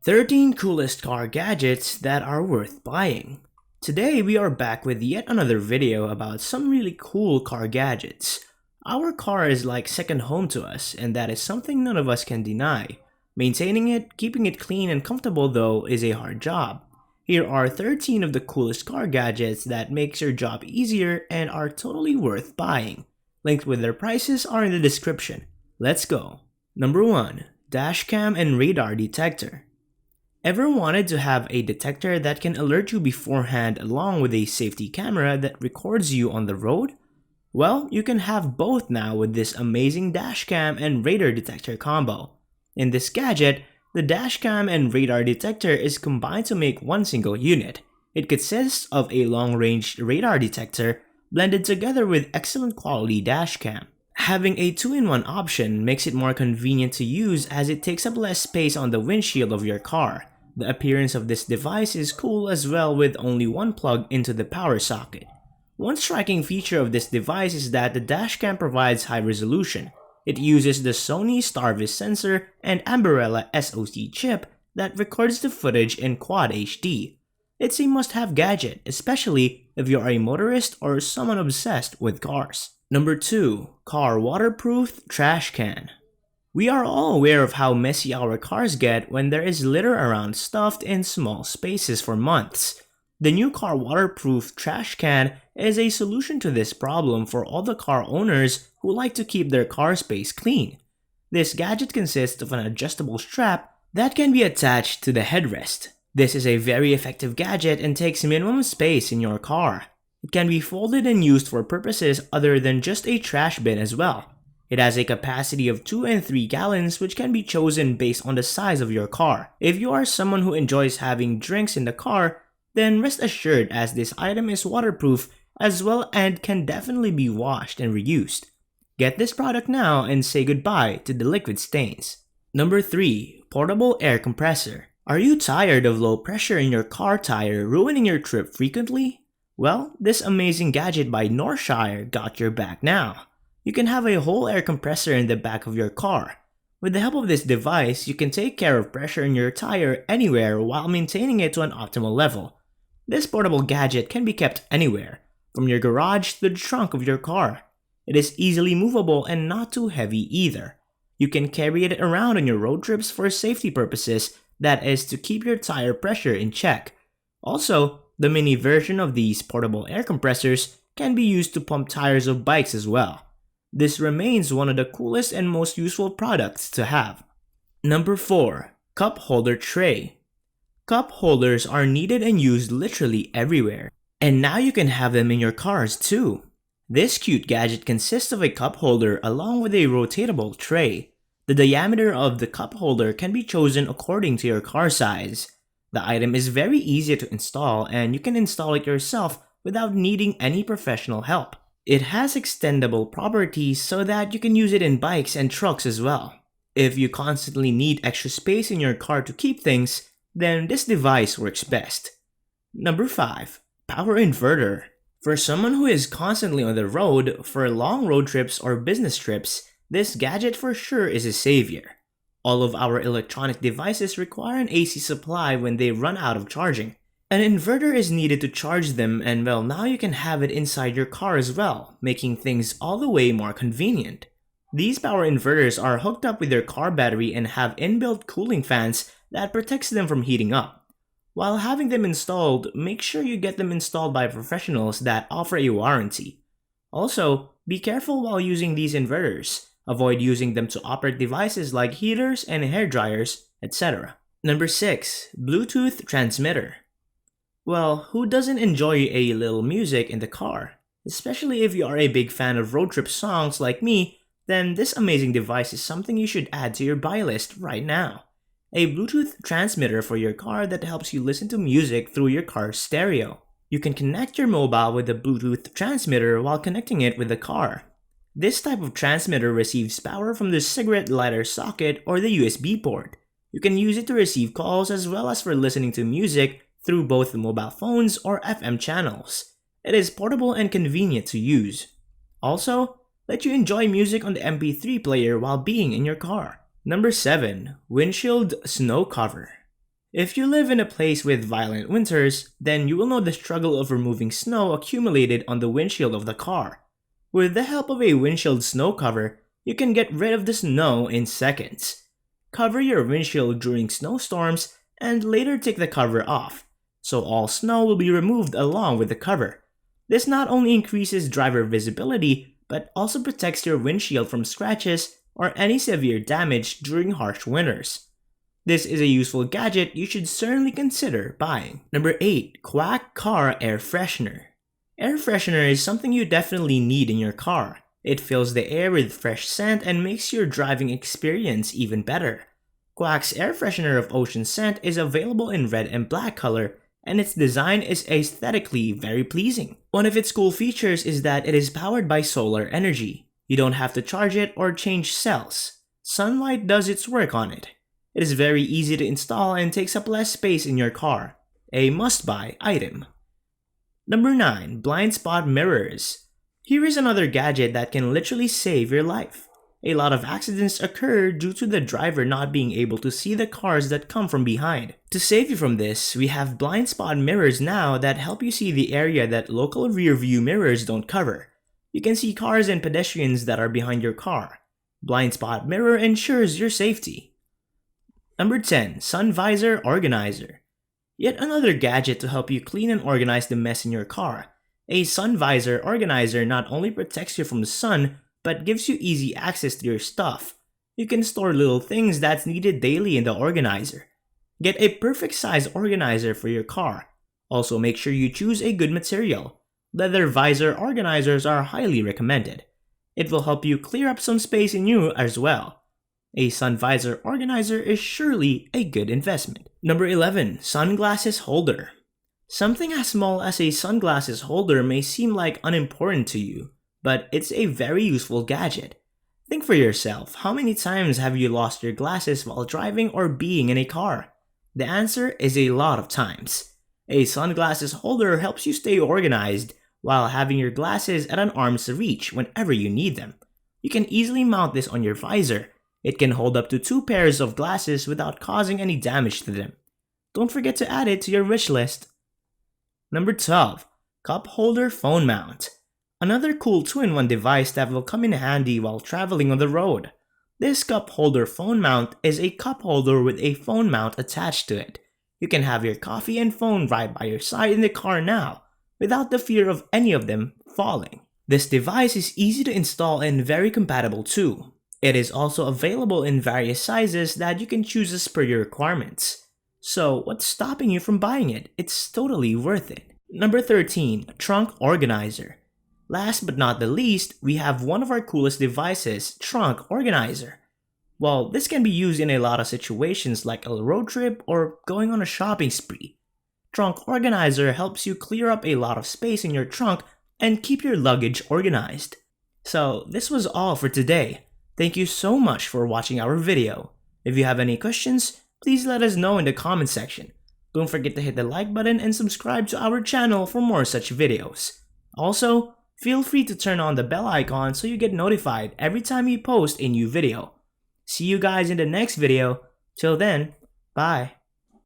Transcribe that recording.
13 coolest car gadgets that are worth buying. Today we are back with yet another video about some really cool car gadgets. Our car is like second home to us, and that is something none of us can deny. Maintaining it, keeping it clean and comfortable though is a hard job. Here are 13 of the coolest car gadgets that makes your job easier and are totally worth buying. Linked with their prices are in the description. Let's go. Number 1. Dashcam and Radar Detector. Ever wanted to have a detector that can alert you beforehand along with a safety camera that records you on the road? Well, you can have both now with this amazing dashcam and radar detector combo. In this gadget, the dashcam and radar detector is combined to make one single unit. It consists of a long-range radar detector blended together with excellent quality dashcam. Having a 2-in-1 option makes it more convenient to use as it takes up less space on the windshield of your car. The appearance of this device is cool as well with only one plug into the power socket. One striking feature of this device is that the dashcam provides high resolution. It uses the Sony StarVis sensor and Ambarella SoC chip that records the footage in Quad HD. It's a must-have gadget, especially if you're a motorist or someone obsessed with cars. Number 2. Car Waterproof Trash Can. We are all aware of how messy our cars get when there is litter around stuffed in small spaces for months. The new car waterproof trash can is a solution to this problem for all the car owners who like to keep their car space clean. This gadget consists of an adjustable strap that can be attached to the headrest. This is a very effective gadget and takes minimum space in your car. It can be folded and used for purposes other than just a trash bin as well. It has a capacity of 2 and 3 gallons which can be chosen based on the size of your car. If you are someone who enjoys having drinks in the car, then rest assured as this item is waterproof as well and can definitely be washed and reused. Get this product now and say goodbye to the liquid stains. Number 3. Portable Air Compressor. Are you tired of low pressure in your car tire ruining your trip frequently? Well, this amazing gadget by Northshire got your back now. You can have a whole air compressor in the back of your car. With the help of this device, you can take care of pressure in your tire anywhere while maintaining it to an optimal level. This portable gadget can be kept anywhere, from your garage to the trunk of your car. It is easily movable and not too heavy either. You can carry it around on your road trips for safety purposes, that is to keep your tire pressure in check. Also, the mini version of these portable air compressors can be used to pump tires of bikes as well. This remains one of the coolest and most useful products to have. Number 4. Cup Holder Tray. Cup holders are needed and used literally everywhere. And now you can have them in your cars too. This cute gadget consists of a cup holder along with a rotatable tray. The diameter of the cup holder can be chosen according to your car size. The item is very easy to install and you can install it yourself without needing any professional help. It has extendable properties so that you can use it in bikes and trucks as well. If you constantly need extra space in your car to keep things, then this device works best. Number 5. Power Inverter. For someone who is constantly on the road for long road trips or business trips, this gadget for sure is a savior. All of our electronic devices require an AC supply when they run out of charging. An inverter is needed to charge them and well now you can have it inside your car as well, making things all the way more convenient. These power inverters are hooked up with their car battery and have inbuilt cooling fans that protects them from heating up. While having them installed, make sure you get them installed by professionals that offer a warranty. Also, be careful while using these inverters. Avoid using them to operate devices like heaters and hair dryers, etc. Number 6. Bluetooth Transmitter. Well, who doesn't enjoy a little music in the car? Especially if you are a big fan of road trip songs like me, then this amazing device is something you should add to your buy list right now. A Bluetooth transmitter for your car that helps you listen to music through your car's stereo. You can connect your mobile with the Bluetooth transmitter while connecting it with the car. This type of transmitter receives power from the cigarette lighter socket or the USB port. You can use it to receive calls as well as for listening to music through both the mobile phones or FM channels. It is portable and convenient to use. Also, let you enjoy music on the MP3 player while being in your car. Number 7. Windshield Snow Cover. If you live in a place with violent winters, then you will know the struggle of removing snow accumulated on the windshield of the car. With the help of a windshield snow cover, you can get rid of the snow in seconds. Cover your windshield during snowstorms and later take the cover off, so all snow will be removed along with the cover. This not only increases driver visibility, but also protects your windshield from scratches or any severe damage during harsh winters. This is a useful gadget you should certainly consider buying. Number 8. Quack Car Air Freshener. Air freshener is something you definitely need in your car. It fills the air with fresh scent and makes your driving experience even better. Quack's air freshener of ocean scent is available in red and black color, and its design is aesthetically very pleasing. One of its cool features is that it is powered by solar energy. You don't have to charge it or change cells. Sunlight does its work on it. It is very easy to install and takes up less space in your car. A must-buy item. Number 9. Blind Spot Mirrors. Here is another gadget that can literally save your life. A lot of accidents occur due to the driver not being able to see the cars that come from behind. To save you from this, we have blind spot mirrors now that help you see the area that local rear view mirrors don't cover. You can see cars and pedestrians that are behind your car. Blind spot mirror ensures your safety. Number 10. Sun Visor Organizer. Yet another gadget to help you clean and organize the mess in your car. A sun visor organizer not only protects you from the sun, but gives you easy access to your stuff. You can store little things that's needed daily in the organizer. Get a perfect size organizer for your car. Also make sure you choose a good material. Leather visor organizers are highly recommended. It will help you clear up some space in you as well. A sun visor organizer is surely a good investment. Number 11. Sunglasses Holder. Something as small as a sunglasses holder may seem like unimportant to you, but it's a very useful gadget. Think for yourself, how many times have you lost your glasses while driving or being in a car? The answer is a lot of times. A sunglasses holder helps you stay organized while having your glasses at an arm's reach whenever you need them. You can easily mount this on your visor. It can hold up to 2 pairs of glasses without causing any damage to them. Don't forget to add it to your wish list. Number 12. Cup Holder Phone Mount. Another cool 2-in-1 device that will come in handy while traveling on the road. This cup holder phone mount is a cup holder with a phone mount attached to it. You can have your coffee and phone right by your side in the car now, without the fear of any of them falling. This device is easy to install and very compatible too. It is also available in various sizes that you can choose as per your requirements. So what's stopping you from buying it? It's totally worth it. Number 13. Trunk Organizer. Last but not the least, we have one of our coolest devices, Trunk Organizer. Well, this can be used in a lot of situations like a road trip or going on a shopping spree. Trunk Organizer helps you clear up a lot of space in your trunk and keep your luggage organized. So this was all for today. Thank you so much for watching our video. If you have any questions, please let us know in the comment section. Don't forget to hit the like button and subscribe to our channel for more such videos. Also, feel free to turn on the bell icon so you get notified every time we post a new video. See you guys in the next video. Till then, bye.